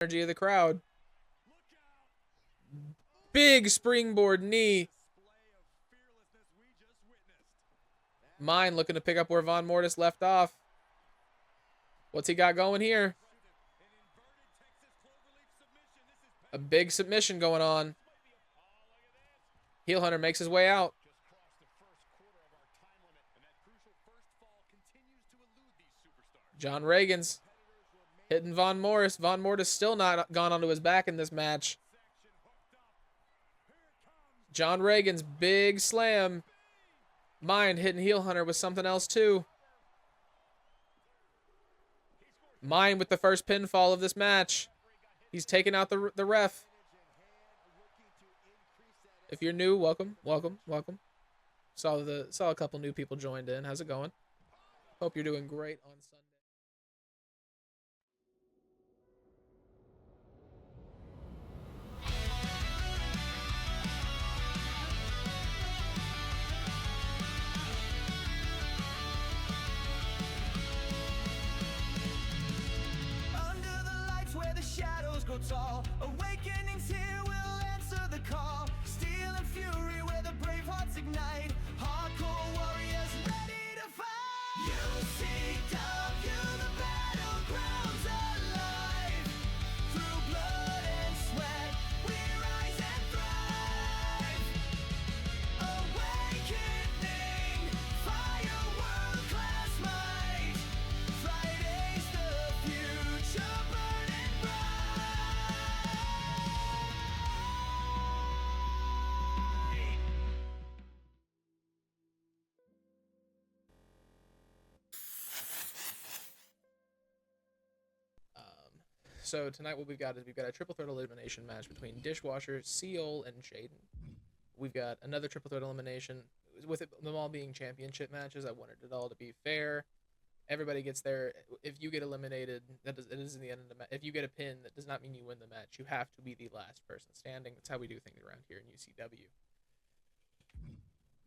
Energy of the crowd. Big springboard knee. Mine looking to pick up where Von Mortis left off. What's he got going here? A big submission going on. Heel Hunter makes his way out. John Reagan's hitting Von Mortis. Von Mortis still not gone onto his back in this match. John Reagan's big slam. Mind hitting Heel Hunter with something else too. Mind with the first pinfall of this match. He's taking out the ref. If you're new, welcome, welcome, welcome. Saw a couple new people joined in. How's it going? Hope you're doing great on Sunday. Go tall. Awakening's here, we'll answer the call. Steel and fury where the brave hearts ignite. Hardcore warriors ready to fight. UCW, the battlegrounds alive. Through blood and sweat, we rise and thrive. Awakening, fire world-class might. Friday's the future, burning bright. So tonight what we've got is we've got a triple threat elimination match between Dishwasher, Seal, and Jaden. We've got another triple threat elimination. With them all being championship matches, I wanted it all to be fair. Everybody gets there. If you get eliminated, it is in the end of the match. If you get a pin, that does not mean you win the match. You have to be the last person standing. That's how we do things around here in UCW.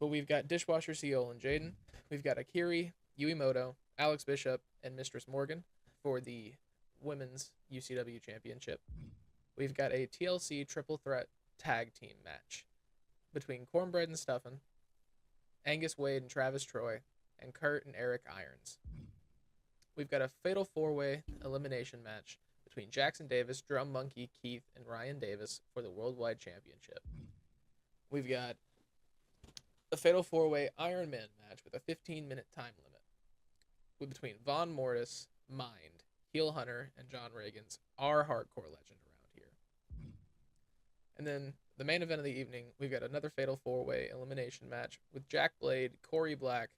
But we've got Dishwasher, Seal, and Jaden. We've got Akiri, Yuimoto, Alex Bishop, and Mistress Morgan for the Women's UCW Championship. We've got a TLC triple threat tag team match between Cornbread and Stuffin', Angus Wade and Travis Troy, and Kurt and Eric Irons. We've got a fatal four-way elimination match between Jackson Davis, Drum Monkey, Keith, and Ryan Davis for the Worldwide Championship. We've got a fatal four-way Iron Man match with a 15-minute time limit between Von Mortis, Mind, Heel Hunter, and John Reagan's our hardcore legend around here. And then the main event of the evening, we've got another fatal four-way elimination match with Jack Blade, Corey Black,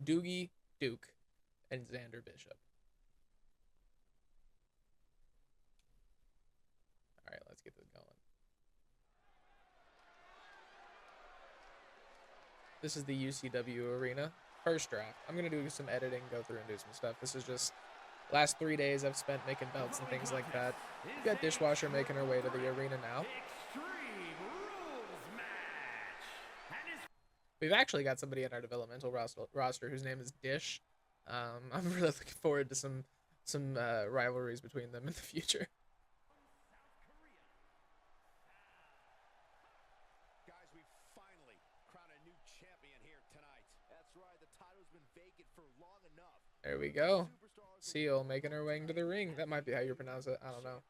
Doogie Duke, and Xander Bishop. All right, let's get this going. This is the UCW arena. First draft. I'm going to do some editing, go through and do some stuff. This is just last 3 days I've spent making belts and things like that. We've got Dishwasher making her way to the arena now. We've actually got somebody in our developmental roster whose name is Dish. I'm really looking forward to some rivalries between them in the future. Guys, we finally crowned a new champion here tonight. That's right, the title's been vacant for long enough. There we go. Seal making her way into the ring. That might be how you pronounce it. I don't know.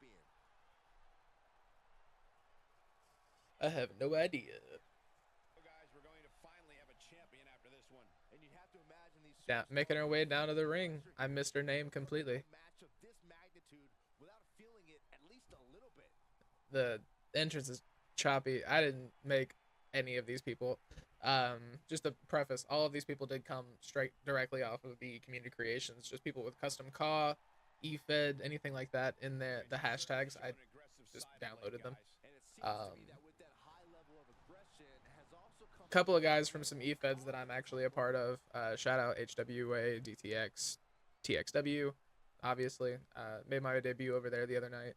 I have no idea. Guys, we're going to finally have a champion after this one. And you have to imagine these Making her way down to the ring. I missed her name completely. match of this magnitude without feeling it at least a little bit. The entrance is choppy. I didn't make any of these people. Just to preface, all of these people did come straight directly off of the community creations. Just people with custom CAW, eFed, anything like that in the hashtags. I just downloaded them. Couple of guys from some eFeds that I'm actually a part of. Shout out HWA, DTX, TXW, obviously. Made my debut over there the other night.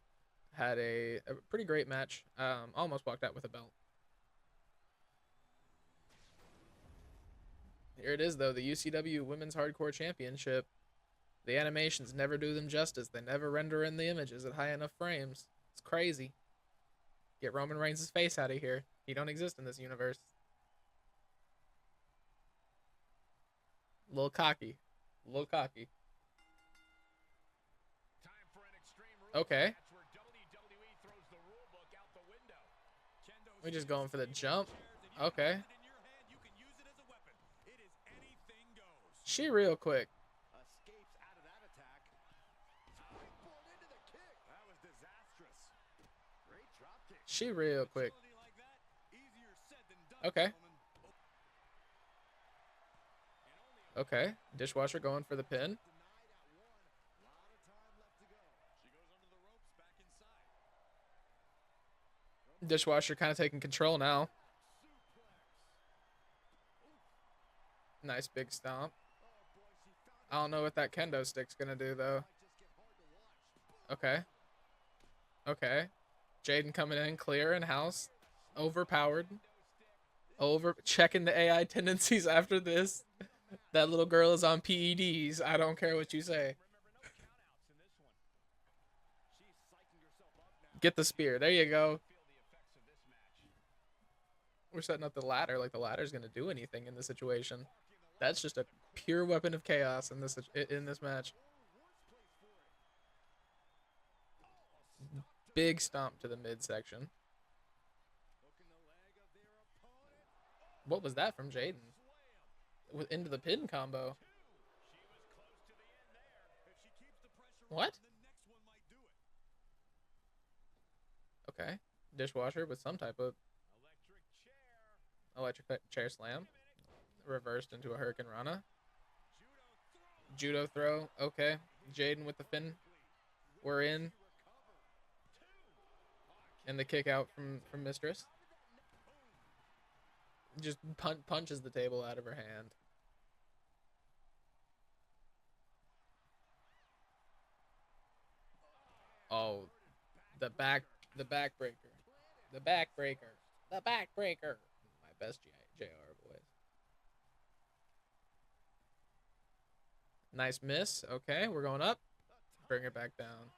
Had a pretty great match. Almost walked out with a belt. Here it is, though, the UCW Women's Hardcore Championship. The animations never do them justice. They never render in the images at high enough frames. It's crazy. Get Roman Reigns' face out of here. He don't exist in this universe. A little cocky. A little cocky. Okay. We're just going for the jump. Okay. She real quick. Escapes out of that attack. Springboard into the kick. That was disastrous. Great drop kick. She real quick. Like that, easier said than done, Okay. gentlemen. Okay. Dishwasher going for the pin. Denied at one. A lot of time left to go. She goes under the ropes back inside. Dishwasher kind of taking control now. Nice big stomp. I don't know what that kendo stick's gonna do though. Okay. Okay. Jaden coming in clear in house. Overpowered. Checking the AI tendencies after this. That little girl is on PEDs. I don't care what you say. Get the spear. There you go. We're setting up the ladder like the ladder's gonna do anything in this situation. That's just a pure weapon of chaos in this match. Big stomp to the midsection. What was that from Jaden? Into the pin combo. What? Okay. Dishwasher with some type of electric chair slam. Reversed into a Hurricane Rana. Judo throw. Okay. Jaden with the fin. We're in. And the kick out from Mistress. Just punches the table out of her hand. Oh, the backbreaker. The backbreaker. The backbreaker. My best JR boys. Nice miss. Okay, we're going up. Bring it back down.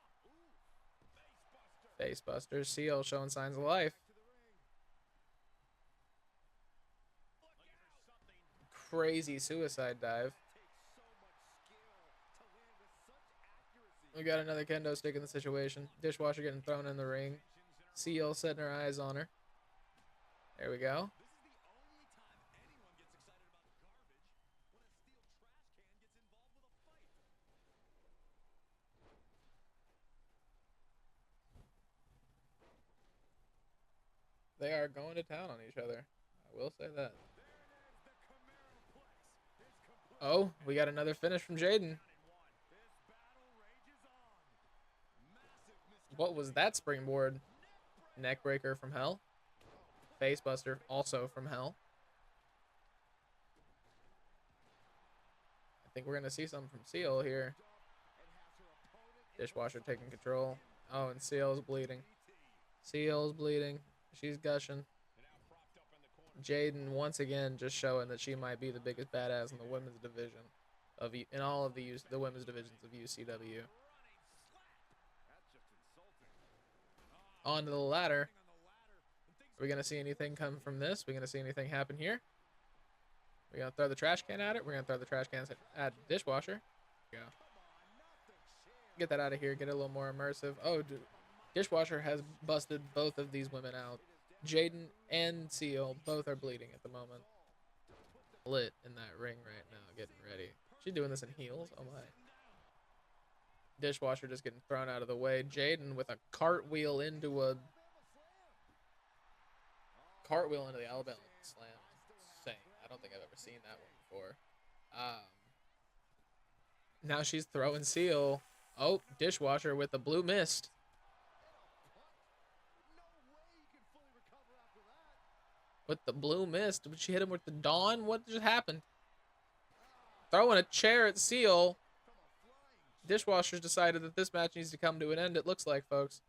Facebuster. Seal showing signs of life. Crazy suicide dive. We got another kendo stick in the situation. Dishwasher getting thrown in the ring. Seal setting her eyes on her. There we go. They are going to town on each other. I will say that. Oh, we got another finish from Jaden. What was that springboard? Neckbreaker from hell. Facebuster also from hell. I think we're going to see something from Seal here. Dishwasher taking control. Oh, and Seal's bleeding. Seal's bleeding. She's gushing. Jaden once again just showing that she might be the biggest badass in the women's division in all of the women's divisions of UCW. On to the ladder. Are we gonna see anything come from this? We're gonna see anything happen here? We're gonna throw the trash can at it. We're gonna throw the trash cans at Dishwasher. Go. Get that out of here. Get it a little more immersive. Oh, dude. Dishwasher has busted both of these women out. Jaden and Seal both are bleeding at the moment. Lit in that ring right now, getting ready. She's doing this in heels? Oh my. Dishwasher just getting thrown out of the way. Jaden with a cartwheel into the Alabama slam. Insane. I don't think I've ever seen that one before. Now she's throwing Seal. Oh, Dishwasher with the blue mist. With the blue mist. Did she hit him with the dawn? What just happened? Throwing a chair at Seal. Dishwasher's decided that this match needs to come to an end, it looks like, folks.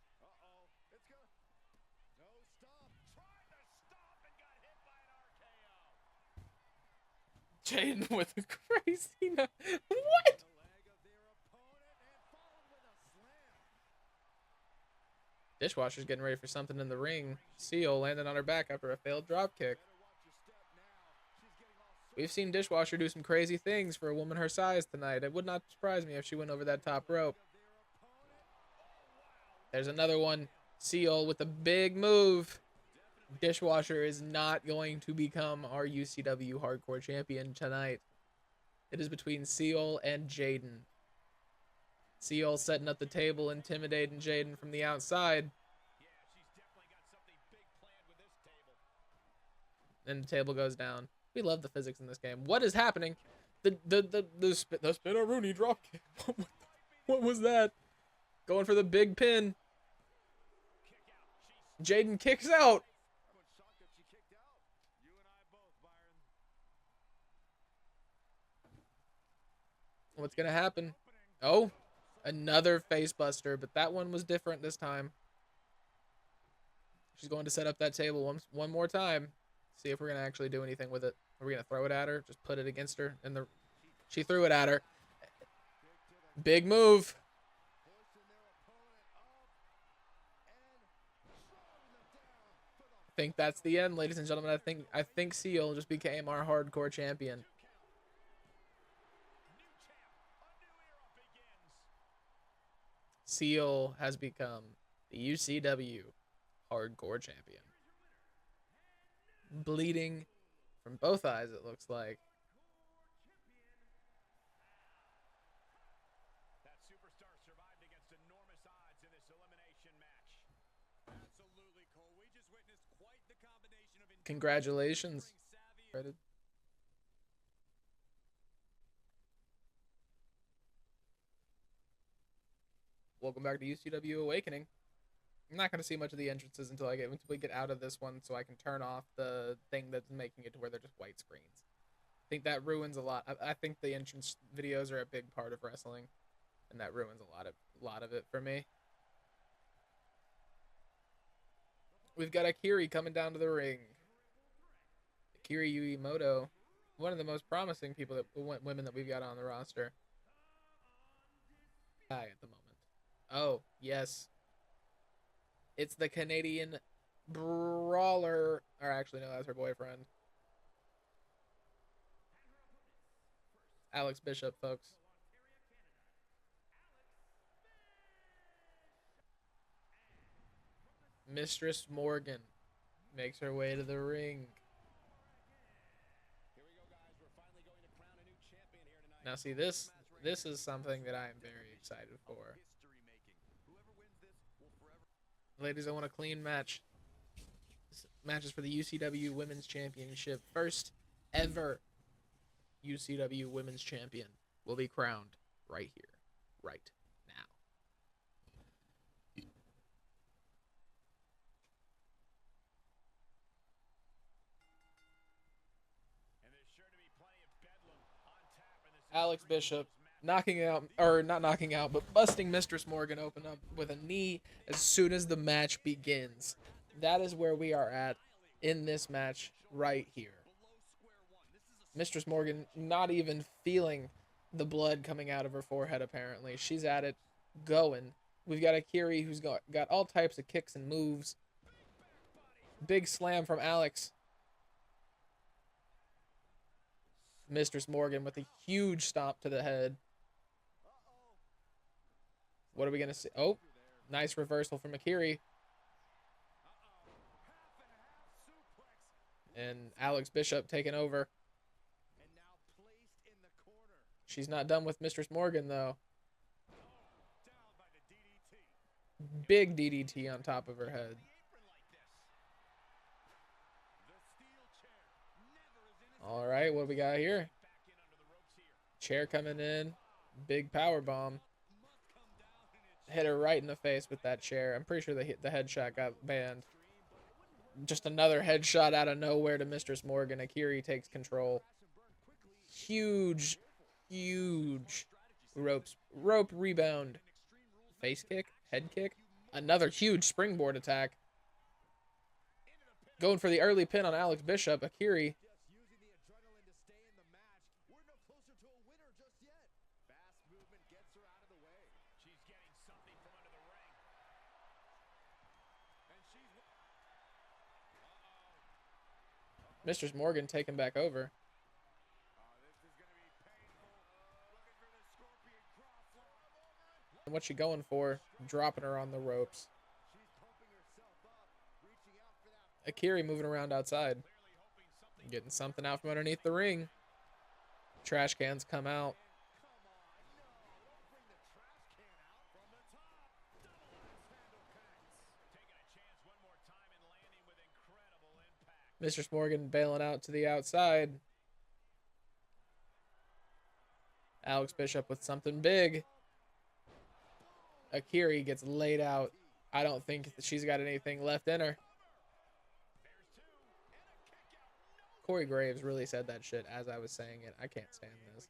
Jaden with a crazy... What? Dishwasher's getting ready for something in the ring. Seal landed on her back after a failed drop kick. We've seen Dishwasher do some crazy things for a woman her size tonight. It would not surprise me if she went over that top rope. There's another one. Seal with a big move. Dishwasher is not going to become our UCW Hardcore Champion tonight. It is between Seal and Jaden. Seal setting up the table, intimidating Jaden from the outside. And the table goes down. We love the physics in this game. What is happening? The Spin-a-Rooney drop kick. What was that? Going for the big pin. Jaden kicks out. What's going to happen? Oh, another face buster, but that one was different this time. She's going to set up that table one more time. See if we're going to actually do anything with it. Are we going to throw it at her? Just put it against her? And she threw it at her. Big move. I think that's the end, ladies and gentlemen. I think Seal just became our hardcore champion. Seal has become the UCW hardcore champion. Bleeding from both eyes, it looks like. That superstar survived against enormous odds in this elimination match. Absolutely, Cole. We just witnessed quite the combination of Congratulations. Welcome back to UCW Awakening. I'm not going to see much of the entrances until we get out of this one, so I can turn off the thing that's making it to where they're just white screens. I think that ruins a lot. I think the entrance videos are a big part of wrestling, and that ruins a lot of it for me. We've got Akiri coming down to the ring. Akiri Yuimoto, one of the most promising women that we've got on the roster. At the moment. Oh, yes. It's the Canadian Brawler. Or actually, no, that's her boyfriend. Alex Bishop, folks. Mistress Morgan makes her way to the ring. Now, see, this is something that I am very excited for. Ladies, I want a clean match. This match is for the UCW Women's Championship. First ever UCW Women's Champion will be crowned right here, right now. Alex Bishop knocking out, or not knocking out, but busting Mistress Morgan open up with a knee as soon as the match begins. That is where we are at in this match right here. Mistress Morgan not even feeling the blood coming out of her forehead, apparently. She's at it, going. We've got Akiri who's got all types of kicks and moves. Big slam from Alex. Mistress Morgan with a huge stomp to the head. What are we going to see? Oh, nice reversal from Akiri. And Alex Bishop taking over. She's not done with Mistress Morgan, though. Big DDT on top of her head. All right, what do we got here? Chair coming in. Big power bomb. Hit her right in the face with that chair. I'm pretty sure the headshot got banned. Just another headshot out of nowhere to Mistress Morgan. Akiri takes control. Huge rope rebound. Face kick, head kick. Another huge springboard attack. Going for the early pin on Alex Bishop. Akiri. Mistress Morgan taken back over. And what's she going for? Dropping her on the ropes. Akiri moving around outside. Getting something out from underneath the ring. Trash cans come out. Mistress Morgan bailing out to the outside. Alex Bishop with something big. Akiri gets laid out. I don't think that she's got anything left in her. Corey Graves really said that shit as I was saying it. I can't stand this.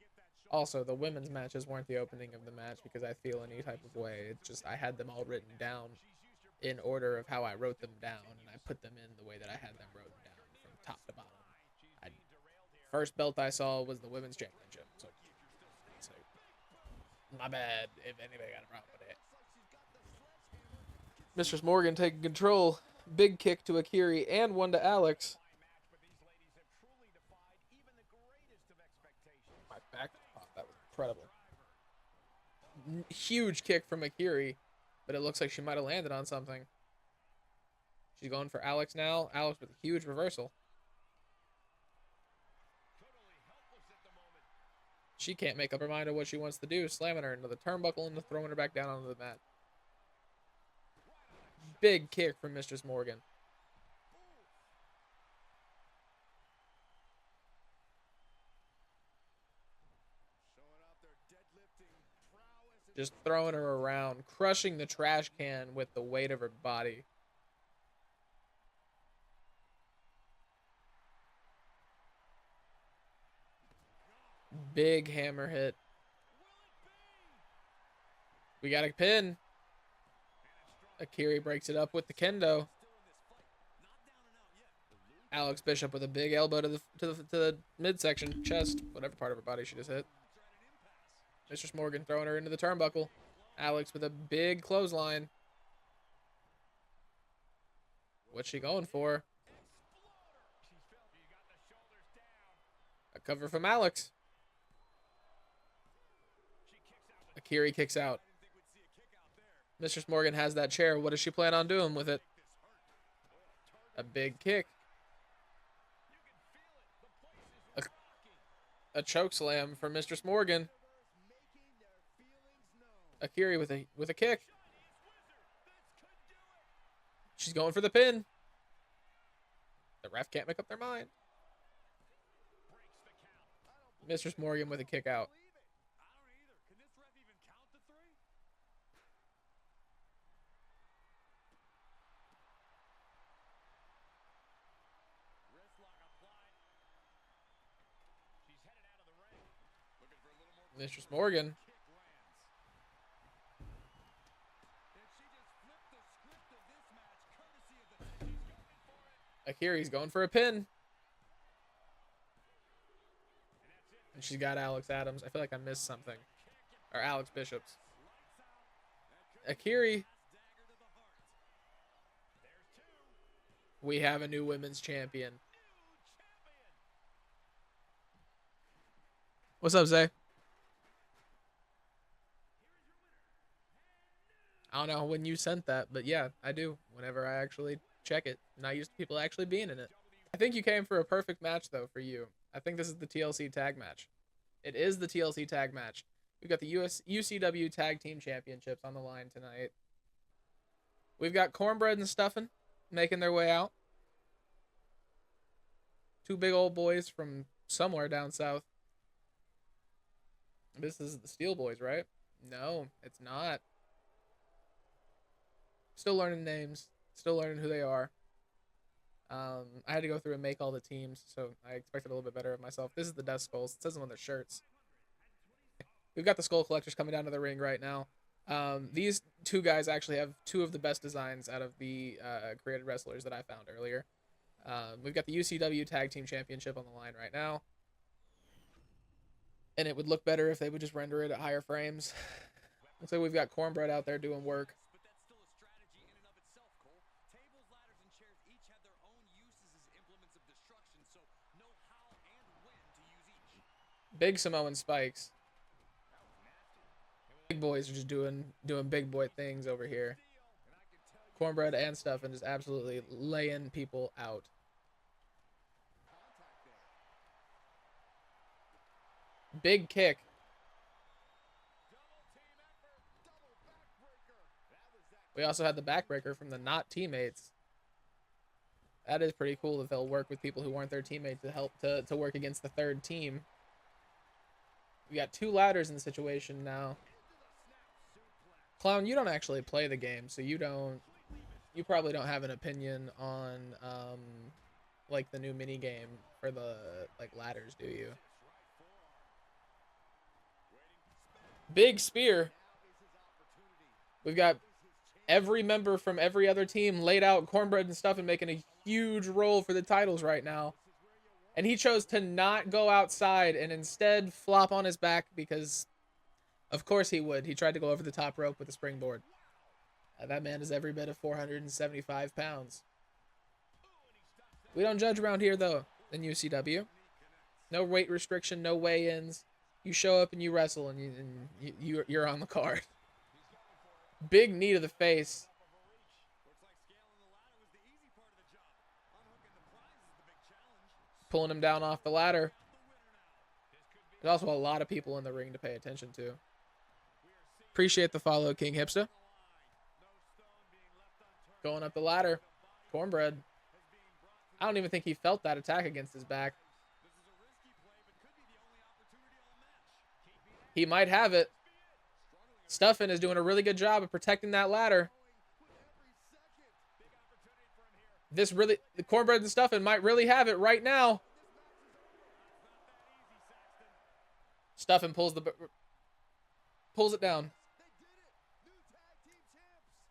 Also, the women's matches weren't the opening of the match because I feel any type of way. It's just I had them all written down in order of how I wrote them down, and I put them in the way that I had them written down from top to bottom. First belt I saw was the women's championship. So my bad if anybody got a problem with it. Mistress Morgan taking control. Big kick to Akiri and one to Alex. My back pop, that was incredible. Huge kick from Akiri, but it looks like she might have landed on something. She's going for Alex now. Alex with a huge reversal. She can't make up her mind on what she wants to do. Slamming her into the turnbuckle and throwing her back down onto the mat. Big kick from Mistress Morgan. Just throwing her around, crushing the trash can with the weight of her body. Big hammer hit. We got a pin. Akiri breaks it up with the kendo. Alex Bishop with a big elbow to the midsection, chest, whatever part of her body she just hit. Mistress Morgan throwing her into the turnbuckle. Alex with a big clothesline. What's she going for? A cover from Alex. Akiri kicks out. Mistress Morgan has that chair. What does she plan on doing with it? A big kick. A choke slam for Mistress Morgan. Akiri with a kick. She's going for the pin. The ref can't make up their mind. Mistress Morgan with a kick out. Mistress Morgan. Akiri's going for a pin. And she's got Alex Adams. I feel like I missed something. Or Alex Bishop's. Akiri. We have a new women's champion. What's up, Zay? I don't know when you sent that, but yeah, I do. Whenever I actually check it. Not used to people actually being in it. I think you came for a perfect match, though, for you. I think this is the TLC tag match. It is the TLC tag match. We've got the UCW Tag Team Championships on the line tonight. We've got Cornbread and Stuffin' making their way out. Two big old boys from somewhere down south. This is the Steel Boys, right? No, it's not. Still learning names. Still learning who they are. I had to go through and make all the teams, so I expected a little bit better of myself. This is the Death Skulls. It says them on their shirts. We've got the Skull Collectors coming down to the ring right now. These two guys actually have two of the best designs out of the created wrestlers that I found earlier. We've got the UCW Tag Team Championship on the line right now. And it would look better if they would just render it at higher frames. Looks like we've got Cornbread out there doing work. Big Samoan spikes. Big boys are just doing big boy things over here. Cornbread and stuff, and just absolutely laying people out. Big kick. We also had the backbreaker from the not teammates. That is pretty cool that they'll work with people who weren't their teammates to help to work against the third team. We got 2 ladders in the situation now. Clown, you don't actually play the game, so you probably don't have an opinion on like the new mini game for the like ladders, do you? Big spear. We've got every member from every other team laid out cornbread and stuff and making a huge roll for the titles right now. And he chose to not go outside and instead flop on his back because of course he would. He tried to go over the top rope with a springboard. That man is every bit of 475 pounds. We don't judge around here, though, in UCW. No weight restriction, no weigh-ins. You show up and you wrestle, and you're on the card. Big knee to the face. Pulling him down off the ladder. There's also a lot of people in the ring to pay attention to. Appreciate the follow, King Hipster. Going up the ladder. Cornbread. I don't even think he felt that attack against his back. He might have it. Stuffin is doing a really good job of protecting that ladder. The Cornbread and Stuffin might really have it right now. Stuffin pulls it down.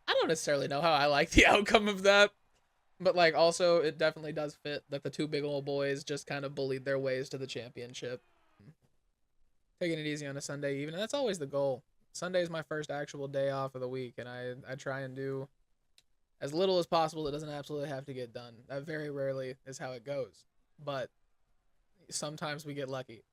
I don't necessarily know how I like the outcome of that. But, like, also, it definitely does fit that the 2 big old boys just kind of bullied their ways to the championship. Taking it easy on a Sunday evening. That's always the goal. Sunday is my first actual day off of the week, and I try and do as little as possible. It doesn't absolutely have to get done. That very rarely is how it goes. But sometimes we get lucky.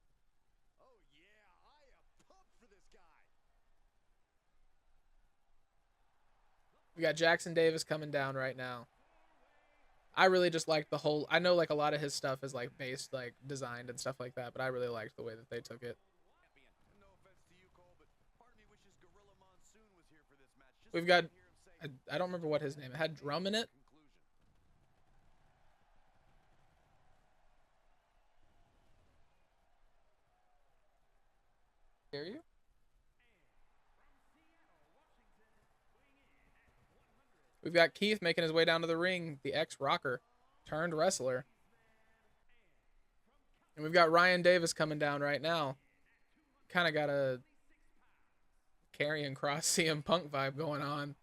We got Jackson Davis coming down right now. I really just like the whole... I know, like, a lot of his stuff is, like, based, like, designed and stuff like that, but I really liked the way that they took it. We've got... I don't remember what his name... It had drum in it? Hear you? We've got Keith making his way down to the ring, the ex-rocker turned wrestler. And we've got Ryan Davis coming down right now. Kind of got a Karrion Kross CM Punk vibe going on.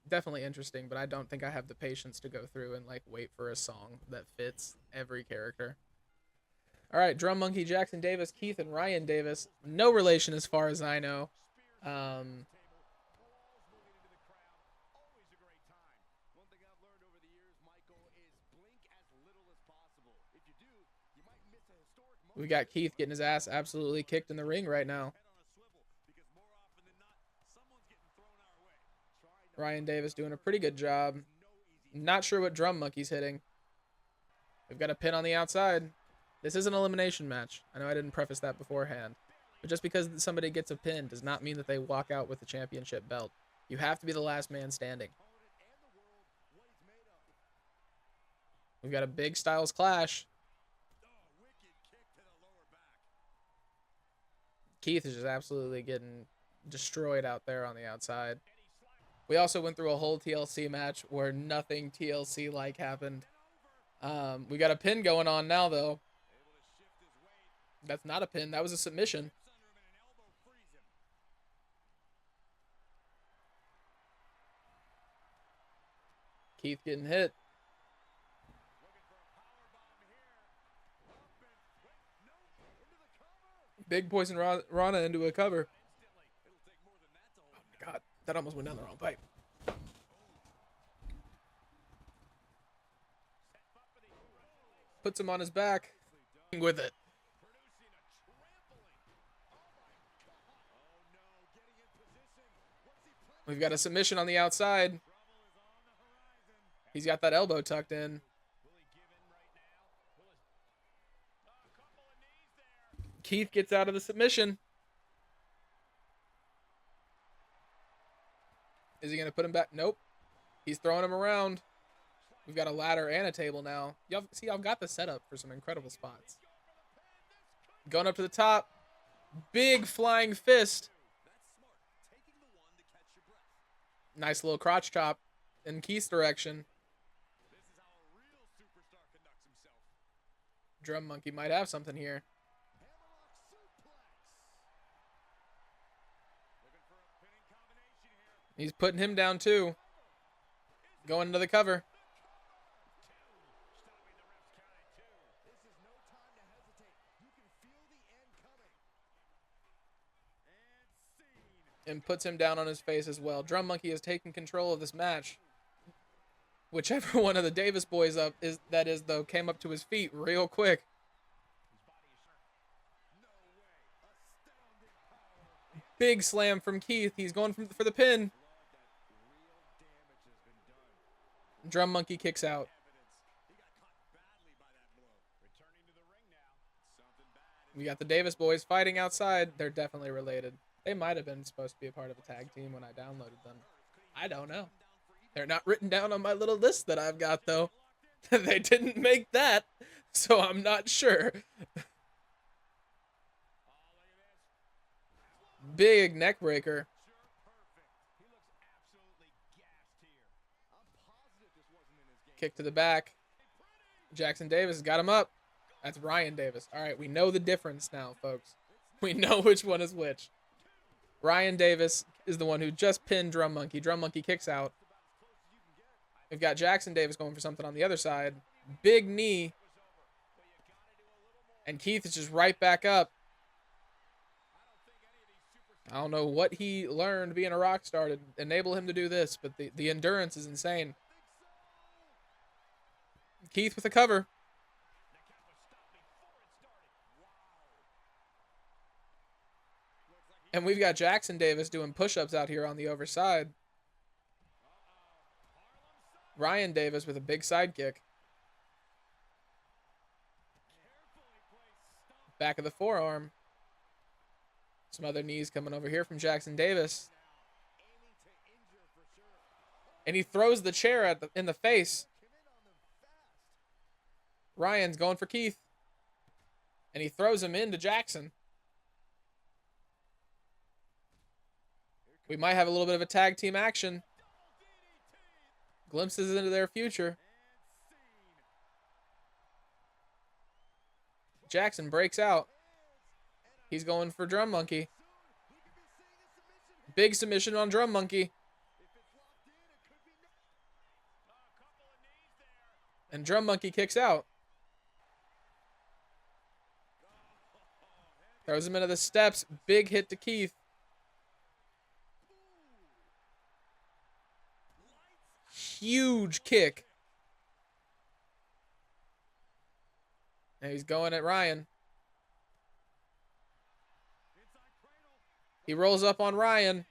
Definitely interesting, but I don't think I have the patience to go through and like wait for a song that fits every character. All right, Drum Monkey, Jackson Davis, Keith, and Ryan Davis. No relation as far as I know. We got Keith getting his ass absolutely kicked in the ring right now. Ryan Davis doing a pretty good job. Not sure what Drum Monkey's hitting. We've got a pin on the outside. This is an elimination match. I know I didn't preface that beforehand. But just because somebody gets a pin does not mean that they walk out with the championship belt. You have to be the last man standing. We've got a big Styles clash. Keith is just absolutely getting destroyed out there on the outside. We also went through a whole TLC match where nothing TLC-like happened. We got a pin going on now, though. That's not a pin. That was a submission. Keith getting hit. Big Poison Rana into a cover. Oh my god, that almost went down the wrong pipe. puts him on his back with it. We've got a submission on the outside. He's got that elbow tucked in. Keith gets out of the submission. Is he going to put him back? Nope. He's throwing him around. We've got a ladder and a table now. Y'all got the setup for some incredible spots. Going up to the top. Big flying fist. Nice little crotch chop in Keith's direction. Drum Monkey might have something here. He's putting him down too. Going into the cover. And puts him down on his face as well. Drum Monkey has taken control of this match. Whichever one of the Davis boys came up to his feet real quick. Big slam from Keith. He's going for the pin. Drum Monkey kicks out. We got the Davis boys fighting outside. They're definitely related. They might have been supposed to be a part of a tag team when I downloaded them. I don't know. They're not written down on my little list that I've got, though. They didn't make that, so I'm not sure. Big neck breaker. Kick to the back. Jackson Davis got him up. That's Ryan Davis. All right, we know the difference now, folks. We know which one is which. Ryan Davis is the one who just pinned Drum Monkey. Drum Monkey kicks out. We've got Jackson Davis going for something on the other side. Big knee. And Keith is just right back up. I don't know what he learned being a rock star to enable him to do this, but the endurance is insane. Keith with a cover. And we've got Jackson Davis doing push-ups out here on the overside. Ryan Davis with a big sidekick. Back of the forearm. Some other knees coming over here from Jackson Davis. And he throws the chair in the face. Ryan's going for Keith. And he throws him into Jackson. We might have a little bit of a tag team action. Glimpses into their future. Jackson breaks out. He's going for Drum Monkey. Big submission on Drum Monkey. And Drum Monkey kicks out. Throws him into the steps. Big hit to Keith. Huge kick. And he's going at Ryan. He rolls up on Ryan.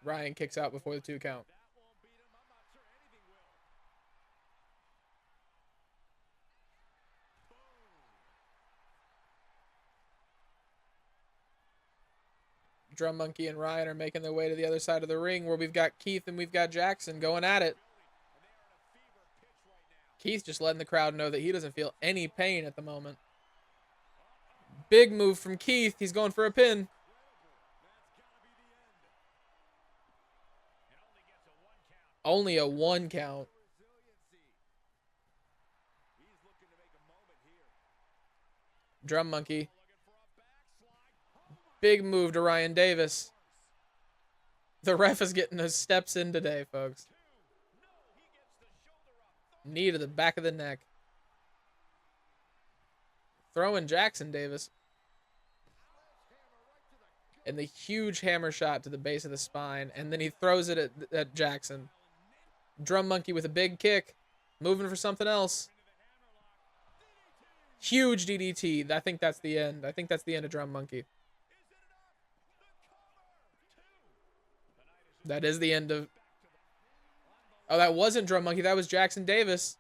Ryan kicks out before the 2 count. Drum Monkey and Ryan are making their way to the other side of the ring where we've got Keith and we've got Jackson going at it. Keith just letting the crowd know that he doesn't feel any pain at the moment. Big move from Keith. He's going for a pin. Only a 1 count. Drum Monkey. Big move to Ryan Davis. The ref is getting his steps in today, folks. Knee to the back of the neck. Throwing Jackson Davis. And the huge hammer shot to the base of the spine. And then he throws it at Jackson. Drum Monkey with a big kick. Moving for something else. Huge DDT. I think that's the end. I think that's the end of Drum Monkey. That is the end of... Oh, that wasn't Drum Monkey. That was Jackson Davis.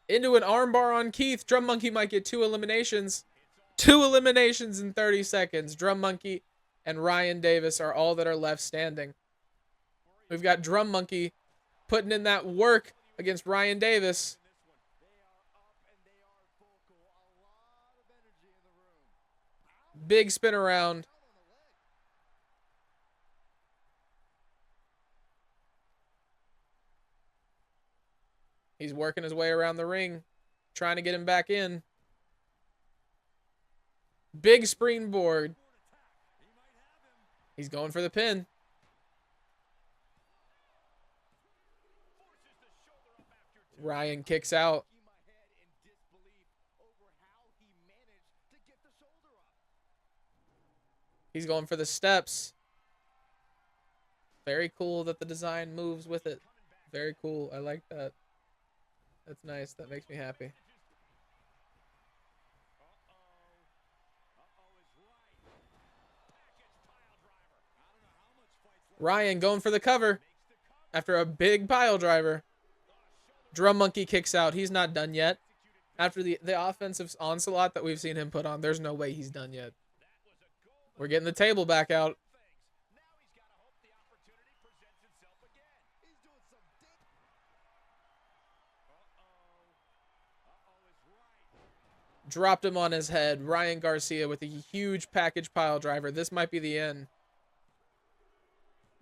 Into an armbar on Keith. Drum Monkey might get 2 eliminations. 2 eliminations in 30 seconds. Drum Monkey and Ryan Davis are all that are left standing. We've got Drum Monkey putting in that work against Ryan Davis. Big spin around. He's working his way around the ring, trying to get him back in. Big springboard. He's going for the pin. Ryan kicks out. He's going for the steps. Very cool that the design moves with it. Very cool. I like that. That's nice. That makes me happy. Ryan going for the cover after a big pile driver. Drum Monkey kicks out. He's not done yet. After the offensive onslaught that we've seen him put on, there's no way he's done yet. We're getting the table back out. Dropped him on his head. Ryan Garcia with a huge package pile driver. This might be the end.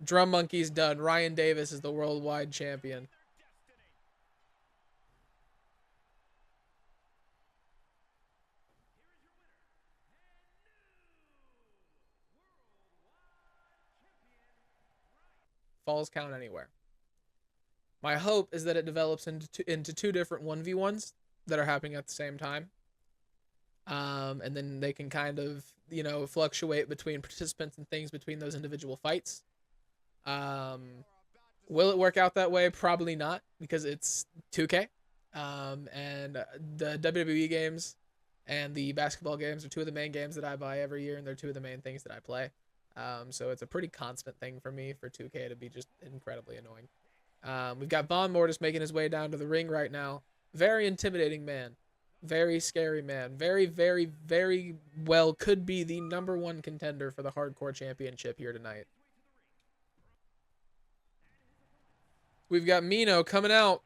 Drum Monkey's done. Ryan Davis is the worldwide champion. Falls count anywhere. My hope is that it develops into 2 different 1v1s that are happening at the same time. And then they can kind of, you know, fluctuate between participants and things between those individual fights. Will it work out that way? Probably not, because it's 2K. And the WWE games and the basketball games are 2 of the main games that I buy every year, and they're 2 of the main things that I play. So it's a pretty constant thing for me for 2K to be just incredibly annoying. We've got Von Mortis making his way down to the ring right now. Very intimidating man. Very scary man. Very, very, very well could be the #1 contender for the Hardcore Championship here tonight. We've got Mino coming out.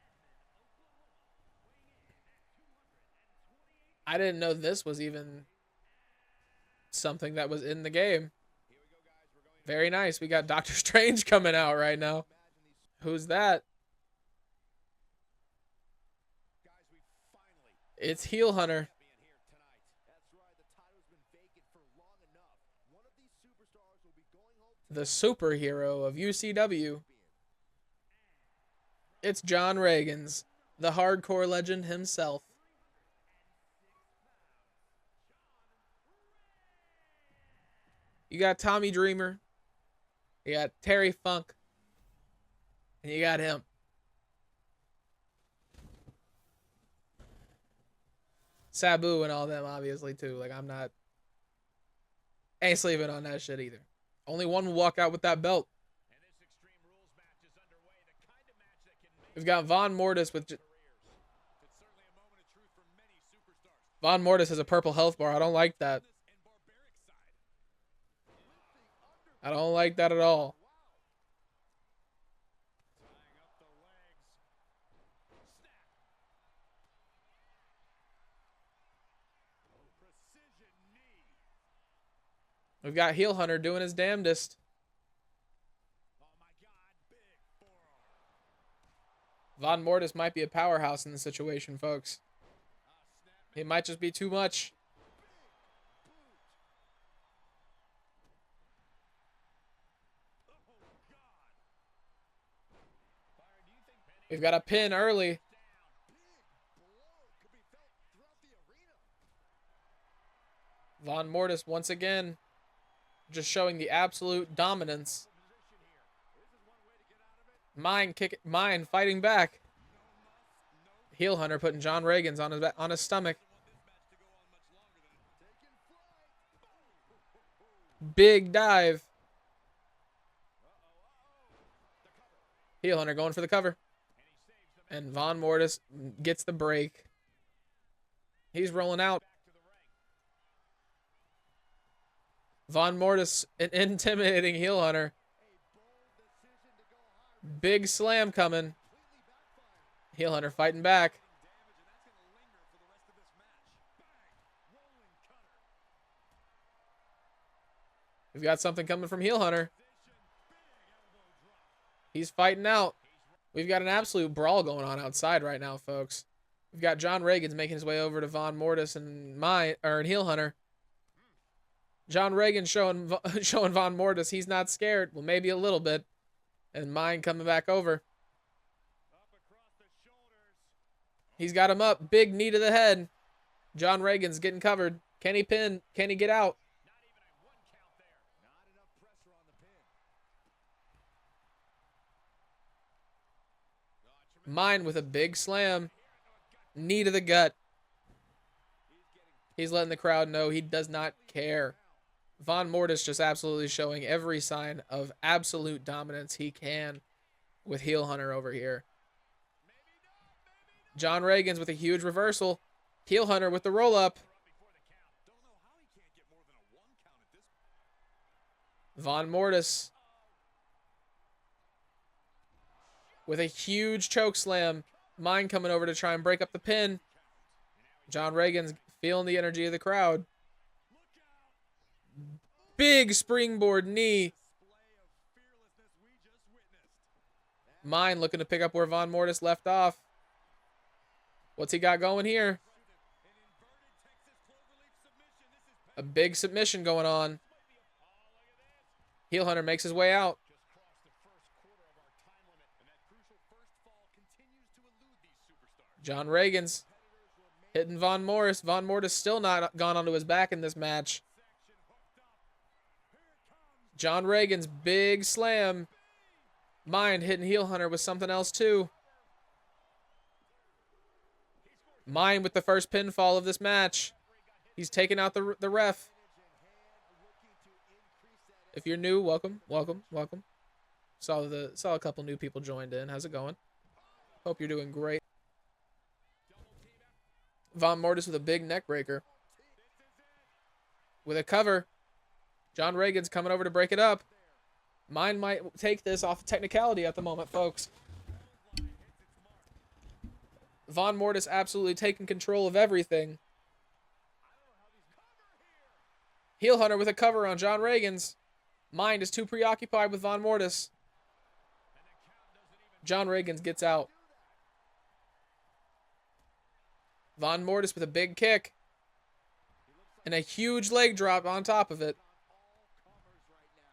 I didn't know this was even something that was in the game. Very nice. We got Doctor Strange coming out right now. Who's that? It's Heel Hunter. The superhero of UCW. It's John Reagans, the hardcore legend himself. You got Tommy Dreamer. You got Terry Funk. And you got him. Sabu and all them, obviously, too. Like, ain't sleeping on that shit either. Only one will walk out with that belt. We've got Von Mortis with... Von Mortis has a purple health bar. I don't like that. I don't like that at all. We've got Heel Hunter doing his damnedest. Von Mortis might be a powerhouse in this situation, folks. It might just be too much. We've got a pin early. Von Mortis once again just showing the absolute dominance. Mine fighting back. Heel Hunter putting John Reagan's on his stomach. Big dive. Heel Hunter going for the cover. And Von Mortis gets the break. He's rolling out. Von Mortis intimidating Heel Hunter. Big slam coming. Heel Hunter fighting back. We've got something coming from Heel Hunter. He's fighting out. We've got an absolute brawl going on outside right now, folks. We've got John Reagan's making his way over to Von Mortis and Heel Hunter. John Reagan showing Von Mortis he's not scared. Well, maybe a little bit. And Mine coming back over. He's got him up. Big knee to the head. John Reagan's getting covered. Can he pin? Can he get out? Mine with a big slam. Knee to the gut. He's letting the crowd know he does not care. Von Mortis just absolutely showing every sign of absolute dominance he can with Heel Hunter over here. John Reagan's with a huge reversal. Heel Hunter with the roll-up. Von Mortis with a huge choke slam. Mine coming over to try and break up the pin. John Reagan's feeling the energy of the crowd. Big springboard knee. Mine looking to pick up where Von Mortis left off. What's he got going here? A big submission going on. Heel Hunter makes his way out. John Reagan's hitting Von Mortis. Von Mortis still not gone onto his back in this match. John Reagan's big slam. Mine hitting Heel Hunter with something else too. Mine with the first pinfall of this match. He's taking out the ref. If you're new, welcome. Saw a couple new people joined in. How's it going? Hope you're doing great. Von Mortis with a big neck breaker. With a cover. John Reagan's coming over to break it up. Mine might take this off of technicality at the moment, folks. Von Mortis absolutely taking control of everything. Heel Hunter with a cover on John Reagan's. Mind is too preoccupied with Von Mortis. John Reagan's gets out. Von Mortis with a big kick. And a huge leg drop on top of it.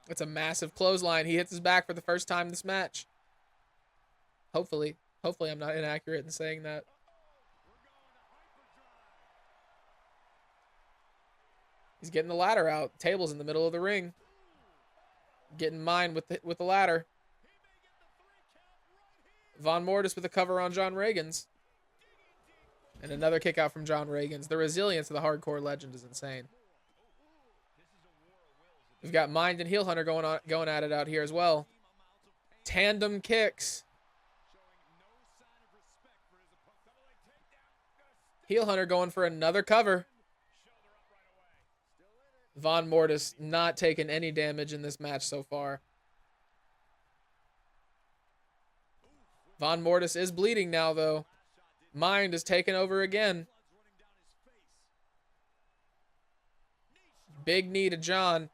It's a massive clothesline. He hits his back for the first time this match. Hopefully I'm not inaccurate in saying that. He's getting the ladder out. Table's in the middle of the ring. Getting Mine with the ladder. Von Mortis with a cover on John Reagan's. And another kick out from John Reagan's. The resilience of the hardcore legend is insane. We've got Mind and Heel Hunter going at it out here as well. Tandem kicks. Heel Hunter going for another cover. Von Mortis not taking any damage in this match so far. Von Mortis is bleeding now, though. Mind is taking over again. Big knee to John.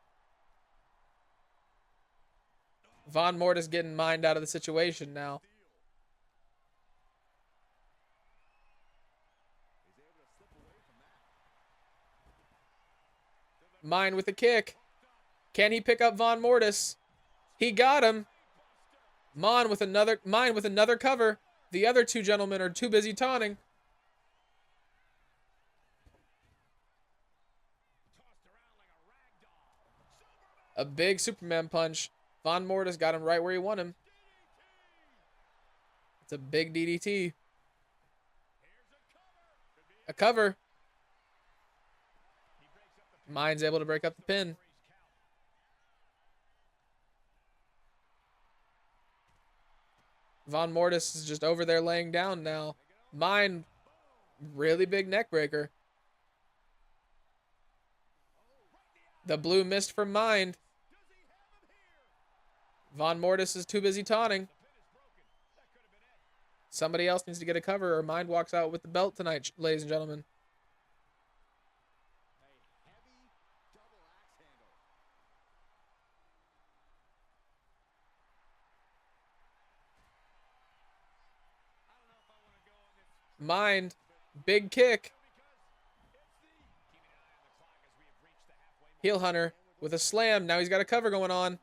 Von Mortis getting Mind out of the situation now. Mind with a kick. Can he pick up Von Mortis? He got him. Mind with another cover. The other two gentlemen are too busy taunting. A big Superman punch. Von Mortis got him right where he wanted him. It's a big DDT. A cover. Mind's able to break up the pin. Von Mortis is just over there laying down now. Mind, really big neck breaker. The blue mist from Mind. Von Mortis is too busy taunting. Somebody else needs to get a cover or Mind walks out with the belt tonight, ladies and gentlemen. Mind, big kick. Heel Hunter with a slam. Now he's got a cover going on.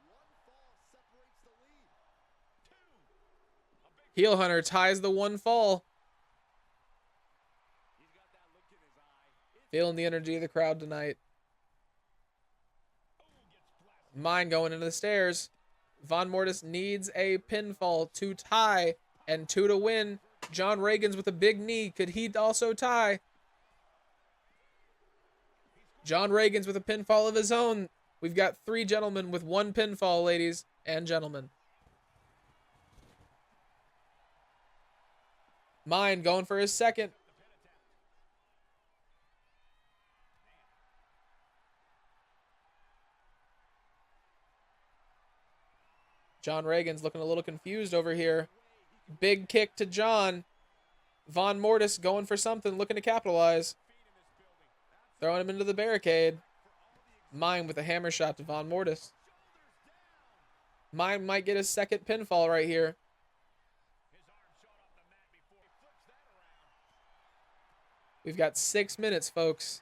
Heel Hunter ties the one fall. Feeling the energy of the crowd tonight. Mind going into the stairs. Von Mortis needs a pinfall to tie and 2 to win. John Reagan's with a big knee. Could he also tie? John Reagan's with a pinfall of his own. We've got 3 gentlemen with 1 pinfall, ladies and gentlemen. Mind going for his second. John Reagan's looking a little confused over here. Big kick to John. Von Mortis going for something, looking to capitalize. Throwing him into the barricade. Mind with a hammer shot to Von Mortis. Mind might get his second pinfall right here. We've got 6 minutes, folks.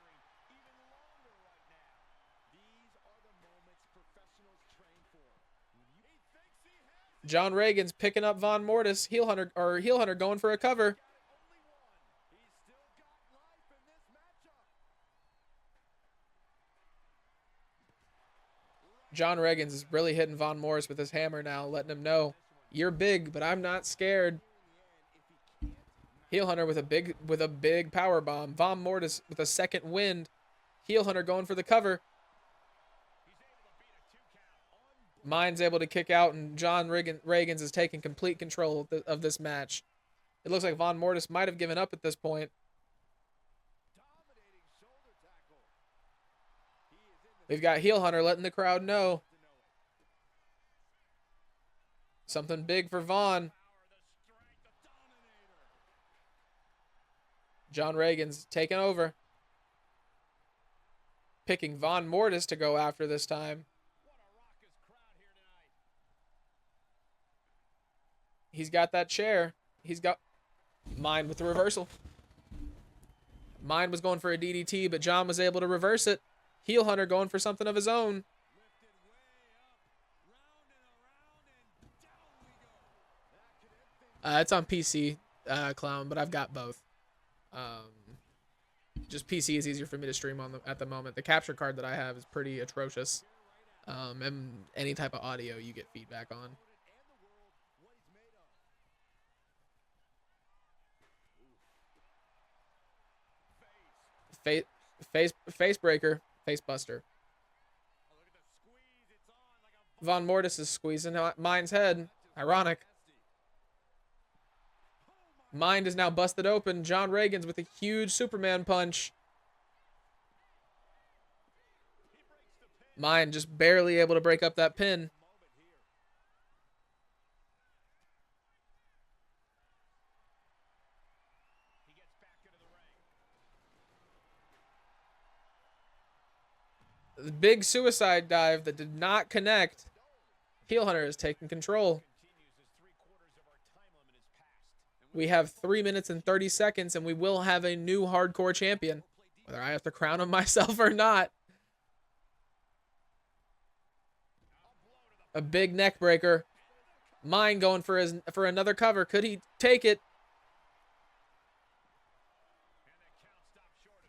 John Reagan's picking up Von Mortis. Heel Hunter going for a cover. John Reagan's is really hitting Von Morris with his hammer now, letting him know, you're big, but I'm not scared. Heel Hunter with a big power bomb. Von Mortis with a second wind. Heel Hunter going for the cover. Mind's able to kick out, and John Reagan's is taking complete control of this match. It looks like Von Mortis might have given up at this point. We've got Heel Hunter letting the crowd know. Something big for Von. John Reagan's taking over. Picking Von Mortis to go after this time. He's got that chair. He's got Mind with the reversal. Mind was going for a DDT, but John was able to reverse it. Heel Hunter going for something of his own. It's on PC, Clown, but I've got both. Just PC is easier for me to stream on at the moment. The capture card that I have is pretty atrocious. And any type of audio you get feedback on. Face breaker, face buster. Von Mortis is squeezing Mind's head. Ironic. Mind is now busted open. John Reagan's with a huge Superman punch. Mind just barely able to break up that pin. The big suicide dive that did not connect. Heel Hunter is taking control. We have 3 minutes and 30 seconds, and we will have a new hardcore champion. Whether I have to crown him myself or not. A big neck breaker. Mind going for another cover. Could he take it?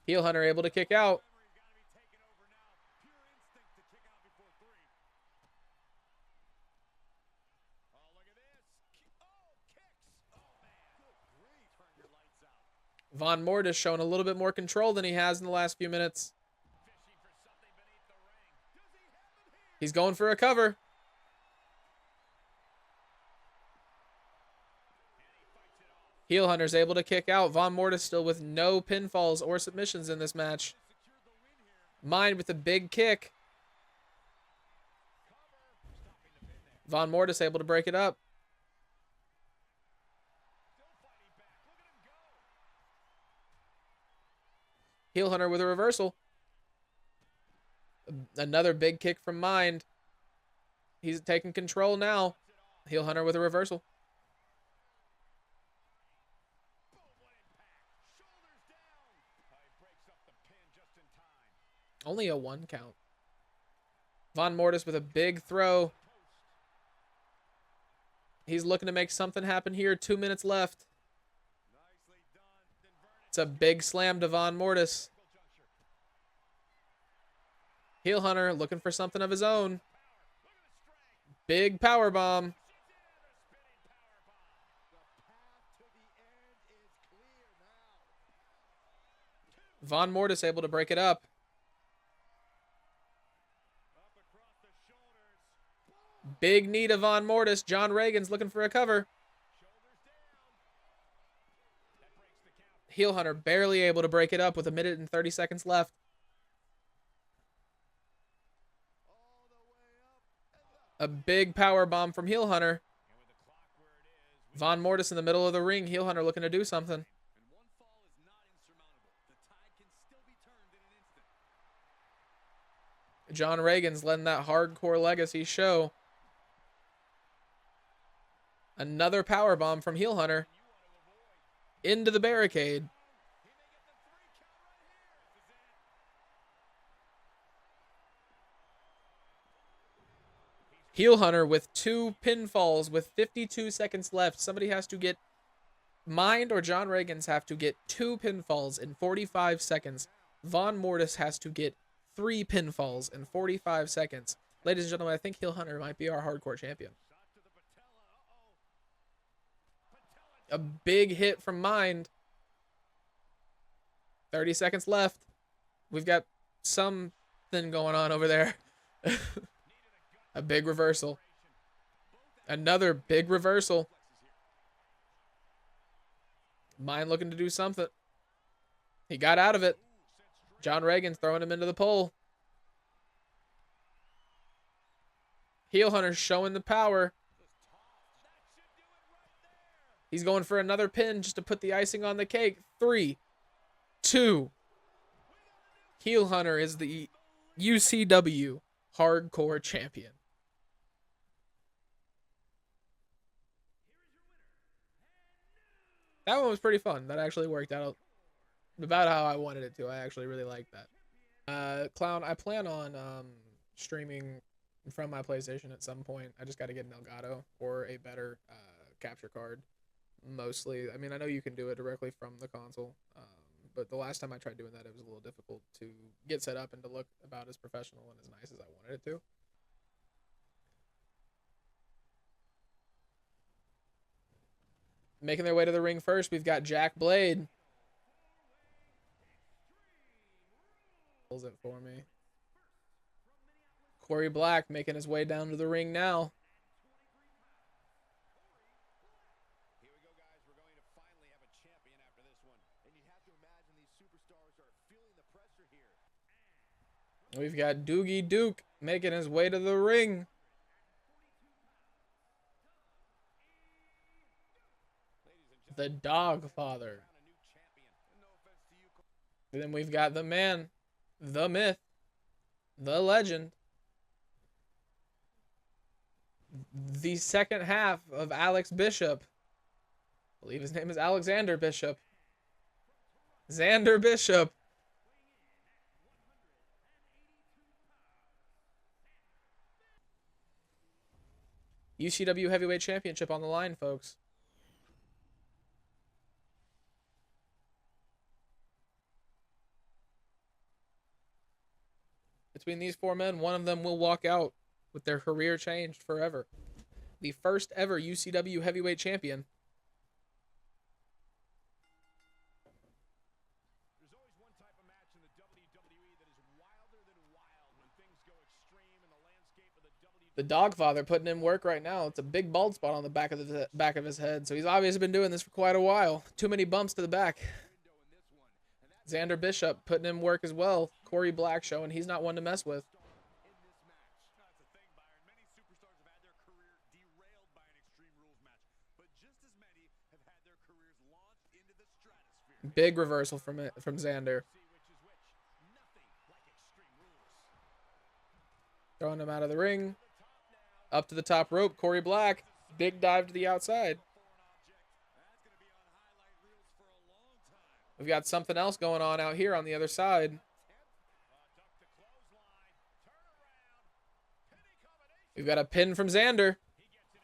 Heel Hunter able to kick out. Von Mortis showing a little bit more control than he has in the last few minutes. He's going for a cover. Heel Hunter's able to kick out. Von Mortis still with no pinfalls or submissions in this match. Mind with a big kick. Von Mortis able to break it up. Heel Hunter with a reversal. Another big kick from Mind. He's taking control now. Heel Hunter with a reversal. Only a 1 count. Von Mortis with a big throw. He's looking to make something happen here. 2 minutes left. It's a big slam to Von Mortis. Heel Hunter looking for something of his own. Big power bomb. Von Mortis able to break it up. Big knee to Von Mortis. John Reagan's looking for a cover. Heel Hunter barely able to break it up with 1 minute and 30 seconds left. A big power bomb from Heel Hunter. Von Mortis in the middle of the ring. Heel Hunter looking to do something. John Reagan's letting that hardcore legacy show. Another power bomb from Heel Hunter. Into the barricade. Heel Hunter with 2 pinfalls with 52 seconds left. Somebody has to get... Mind or John Reagan's have to get 2 pinfalls in 45 seconds. Von Mortis has to get 3 pinfalls in 45 seconds. Ladies and gentlemen, I think Heel Hunter might be our hardcore champion. A big hit from Mind. 30 seconds left. We've got something going on over there. A big reversal. Another big reversal. Mind looking to do something. He got out of it. John Reagan's throwing him into the pole. Heel Hunter showing the power. He's going for another pin just to put the icing on the cake. 3, 2. Heel Hunter is the UCW Hardcore Champion. That one was pretty fun. That actually worked out about how I wanted it to. I actually really liked that. Clown, I plan on streaming from my PlayStation at some point. I just got to get an Elgato or a better capture card. Mostly, I mean, I know you can do it directly from the console, but the last time I tried doing that, it was a little difficult to get set up and to look about as professional and as nice as I wanted it to. Making their way to the ring first, we've got Jack Blade. Pulls it for me. Corey Black making his way down to the ring now. We've got Doogie Duke making his way to the ring. The Dogfather. And then we've got the man, the myth, the legend. The second half of Alex Bishop. I believe his name is Alexander Bishop. Xander Bishop. UCW Heavyweight Championship on the line, folks. Between these 4 men, one of them will walk out with their career changed forever. The first ever UCW Heavyweight Champion. The Dogfather putting in work right now. It's a big bald spot on the back of his head, so he's obviously been doing this for quite a while. Too many bumps to the back. Xander Bishop putting in work as well. Corey Black showing he's not one to mess with. Big reversal from Xander. Throwing him out of the ring. Up to the top rope, Corey Black. Big dive to the outside. We've got something else going on out here on the other side. We've got a pin from Xander.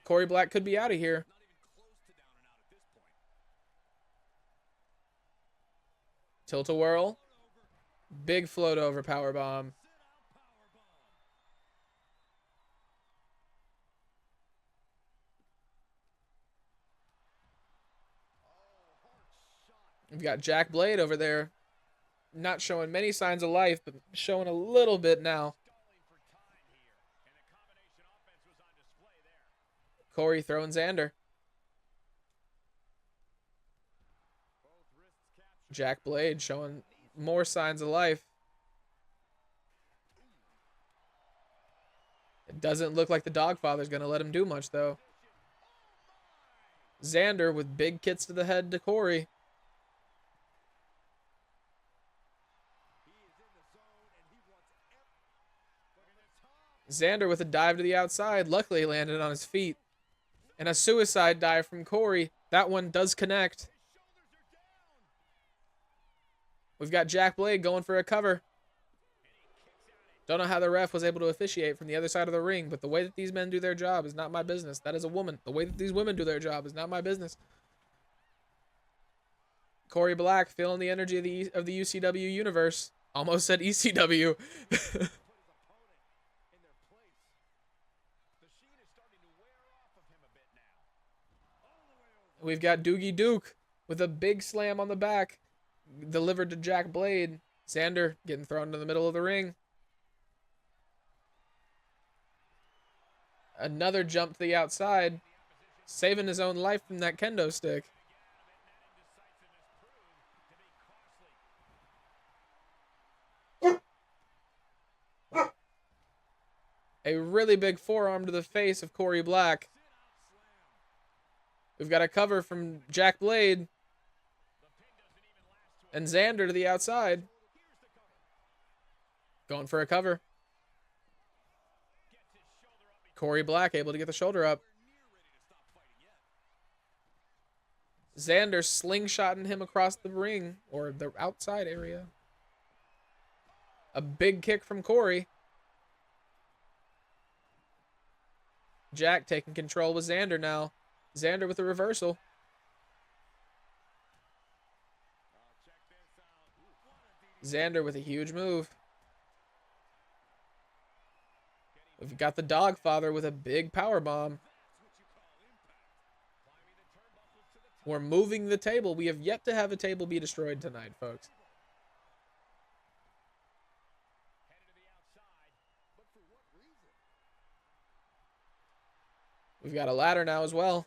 Corey Black could be out of here. Tilt-a-whirl. Big float over powerbomb. We've got Jack Blade over there. Not showing many signs of life, but showing a little bit now. Corey throwing Xander. Jack Blade showing more signs of life. It doesn't look like the Dogfather's going to let him do much, though. Xander with big kicks to the head to Corey. Xander with a dive to the outside. Luckily, he landed on his feet. And a suicide dive from Corey. That one does connect. We've got Jack Blade going for a cover. Don't know how the ref was able to officiate from the other side of the ring, but the way that these men do their job is not my business. That is a woman. The way that these women do their job is not my business. Corey Black feeling the energy of the UCW universe. Almost said ECW. We've got Doogie Duke with a big slam on the back. Delivered to Jack Blade. Xander getting thrown into the middle of the ring. Another jump to the outside. Saving his own life from that kendo stick. A really big forearm to the face of Corey Black. We've got a cover from Jack Blade. And Xander to the outside. Going for a cover. Corey Black able to get the shoulder up. Xander slingshotting him across the ring, or the outside area. A big kick from Corey. Jack taking control with Xander now. Xander with a reversal. Xander with a huge move. We've got the Dogfather with a big powerbomb. We're moving the table. We have yet to have a table be destroyed tonight, folks. We've got a ladder now as well.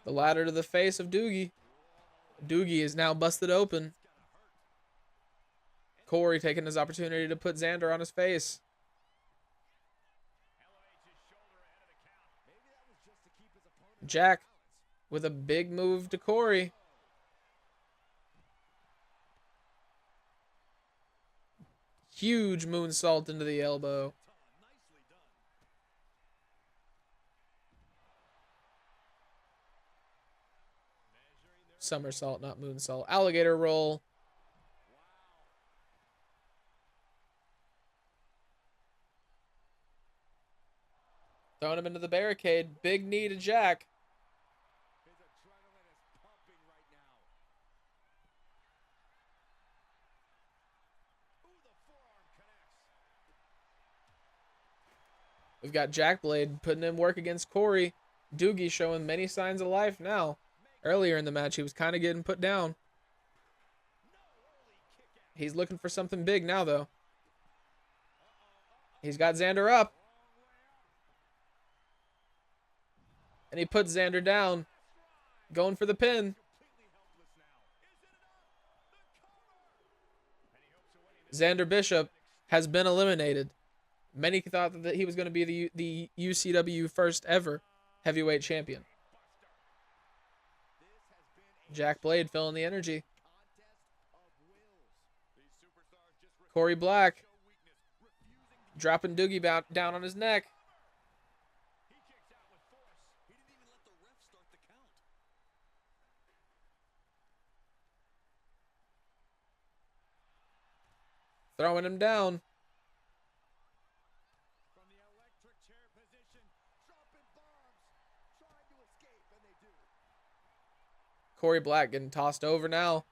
The ladder to the face of Doogie. Doogie is now busted open. Corey taking his opportunity to put Xander on his face. Jack with a big move to Corey. Huge moonsault into the elbow. Somersault, not moonsault. Alligator roll. Throwing him into the barricade. Big knee to Jack. We've got Jack Blade putting in work against Corey. Doogie showing many signs of life now. Earlier in the match, he was kind of getting put down. He's looking for something big now, though. He's got Xander up. And he puts Xander down. Going for the pin. Xander Bishop has been eliminated. Many thought that he was going to be the UCW first ever heavyweight champion. Jack Blade feeling the energy. Corey Black dropping Doogie down on his neck. Throwing him down. From the electric chair position, dropping bombs, trying to escape, and they do. Corey Black getting tossed over now.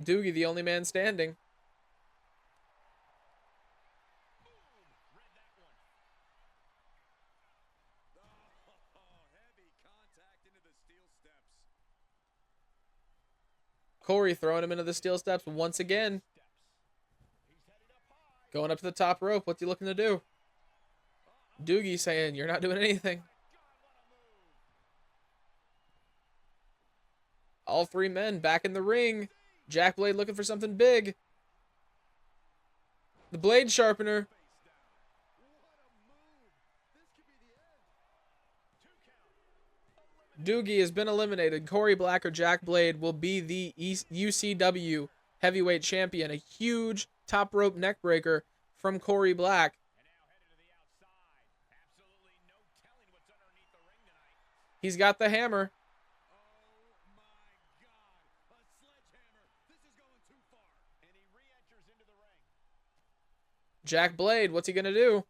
Doogie the only man standing. Read that one. Oh, heavy contact into the steel steps. Corey throwing him into the steel steps once again. He's headed up high. Going up to the top rope. What's he looking to do? Doogie saying, you're not doing anything. God, what a move. All three men back in the ring. Jack Blade looking for something big. The blade sharpener. Face down. What a move. This could be the end. 2 count. Doogie has been eliminated. Corey Black or Jack Blade will be the UCW heavyweight champion. A huge top rope neck breaker from Corey Black. And now headed to the outside. Absolutely no telling what's underneath the ring tonight. He's got the hammer. Oh my God. A sledgehammer. This is going too far. And he re-enters into the ring. Jack Blade, what's he going to do?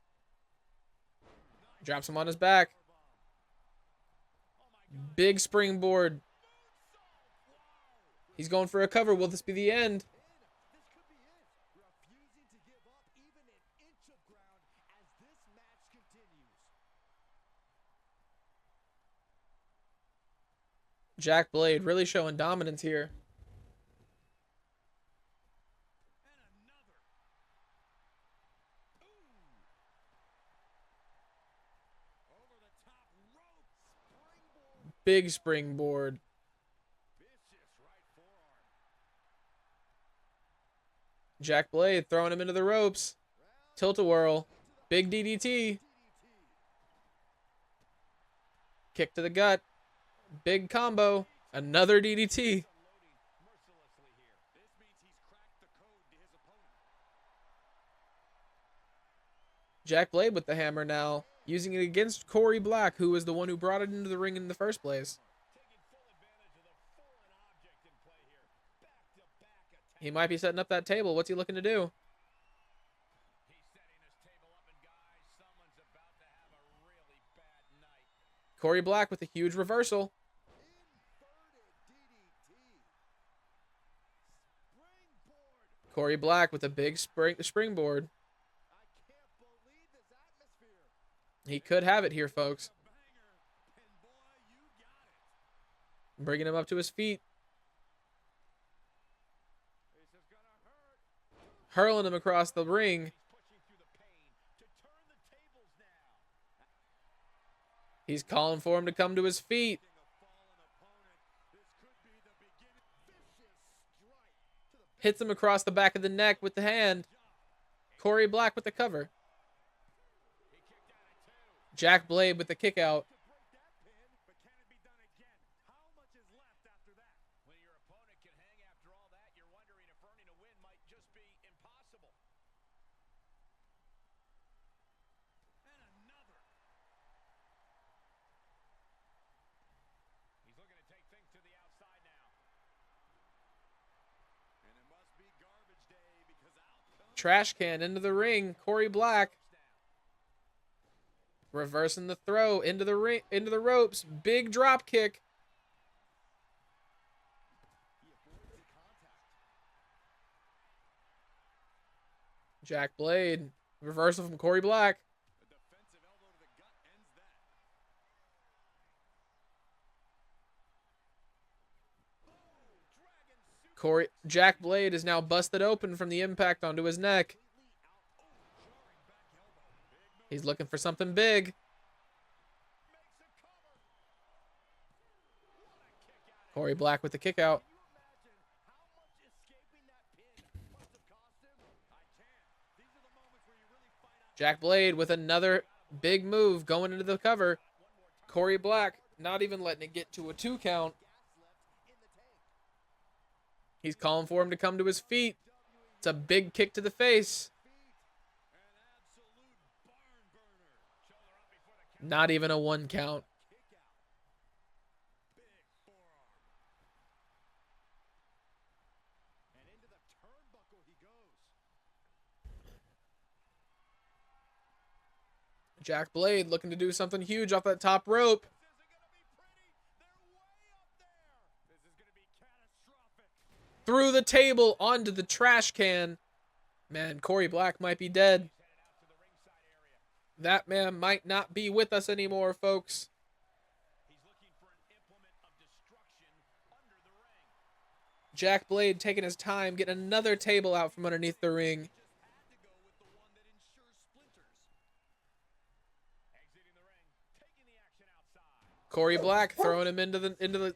Drops him on his back. Big springboard. He's going for a cover. Will this be the end? This could be it. Refusing to give up even an inch of ground as this match continues. Jack Blade really showing dominance here. And another. Ooh. Over the top rope. Springboard. Big springboard. Vicious right forearm. Jack Blade throwing him into the ropes. Tilt-a-whirl. Big DDT. DDT. Kick to the gut. Big combo. Another DDT. Loading mercilessly here. This means he's cracked the code to his opponent. Jack Blade with the hammer now. Using it against Corey Black, who was the one who brought it into the ring in the first place. Taking full advantage of the foreign object in play here. Back-to-back attack. He might be setting up that table. What's he looking to do? He's setting his table up, and guys, someone's about to have a really bad night. Corey Black with a huge reversal. Inverted DDT. Springboard. Corey Black with a big springboard. I can't believe this atmosphere. He could have it here, folks. Banger. And boy, you got it. Bringing him up to his feet. This is gonna hurt. Hurling him across the ring. He's pushing through the pain to turn the tables now. He's calling for him to come to his feet. A fallen opponent. This could be the beginning. Vicious strike to the Hits him across the back of the neck with the hand. Corey Black with the cover. He kicked out at 2. Jack Blade with the kick out. To break that pin, but can it be done again? How much is left after that? When your opponent can hang after all that, you're wondering if earning a win might just be impossible. And another. He's looking to take things to the outside now. And it must be garbage day because out comes Trash can into the ring. Corey Black reversing the throw into the ring, into the ropes. Big drop kick. he avoids the contact. Jack Blade. Reversal from Corey Black. A defensive elbow to the gut ends that. Dragon super Jack Blade is now busted open from the impact onto his neck. completely out. Oh, jarring back elbow. Big move. He's looking for something big. Makes a cover. Corey Black with the kick out. Jack Blade with another big move going into the cover. Corey Black not even letting it get to a 2 count. He's calling for him to come to his feet. It's a big kick to the face. Not even a 1 count. Jack Blade looking to do something huge off that top rope. Through the table onto the trash can. Man, Corey Black might be dead. That man might not be with us anymore, folks. Jack Blade taking his time, getting another table out from underneath the ring. Corey Black throwing him into the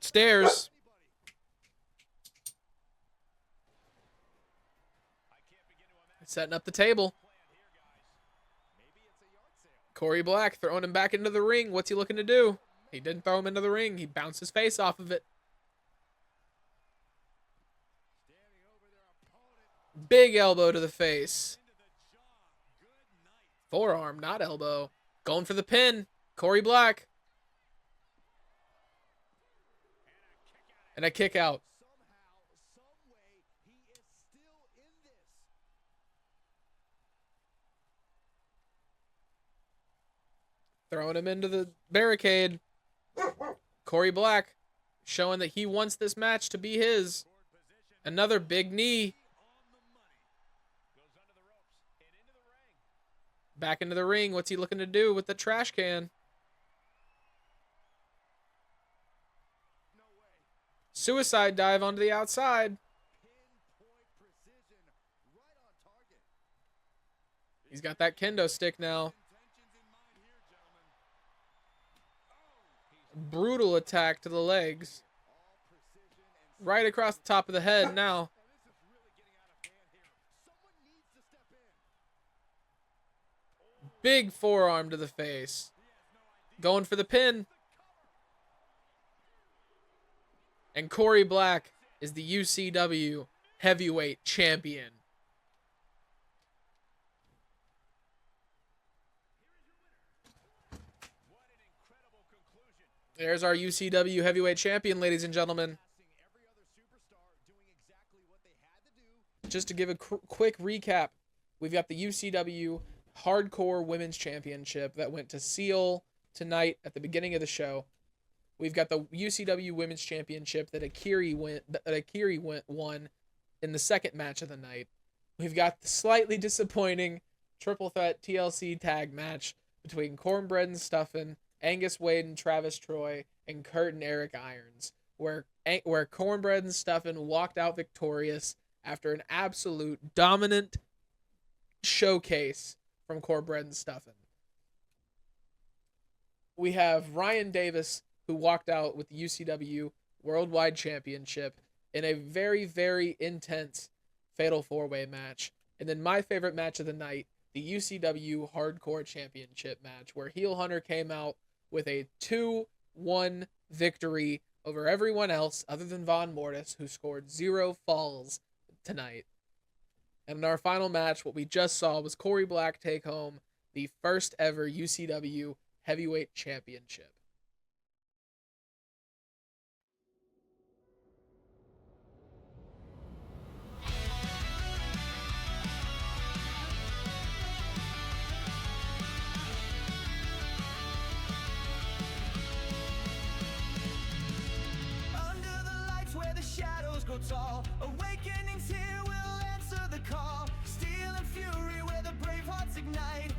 stairs. Setting up the table. Corey Black throwing him back into the ring. What's he looking to do? He didn't throw him into the ring. He bounced his face off of it. Big elbow to the face. Forearm, not elbow. Going for the pin. Corey Black. And a kick out. Throwing him into the barricade. Corey Black showing that he wants this match to be his. Another big knee. Back into the ring. What's he looking to do with the trash can? Suicide dive onto the outside. He's got that kendo stick now. Brutal attack to the legs. Right across the top of the head now. Big forearm to the face. Going for the pin. And Corey Black is the UCW Heavyweight Champion. There's our UCW Heavyweight Champion, ladies and gentlemen. Just to give a quick recap, we've got the UCW Hardcore Women's Championship that went to Seal tonight at the beginning of the show. We've got the UCW Women's Championship that Akiri won in the second match of the night. We've got the slightly disappointing triple threat TLC tag match between Cornbread and Stuffin', Angus Wade and Travis Troy, and Kurt and Eric Irons, where Cornbread and Stuffin' walked out victorious after an absolute dominant showcase from Cornbread and Stuffin'. We have Ryan Davis, who walked out with the UCW Worldwide Championship in a very, very intense Fatal 4-Way match. And then my favorite match of the night, the UCW Hardcore Championship match, where Heel Hunter came out with a 2-1 victory over everyone else other than Von Mortis, who scored 0 falls tonight. And in our final match, what we just saw was Corey Black take home the first ever UCW Heavyweight Championship. Shadows go tall. Awakening's here, we'll answer the call. Steel and fury, where the brave hearts ignite.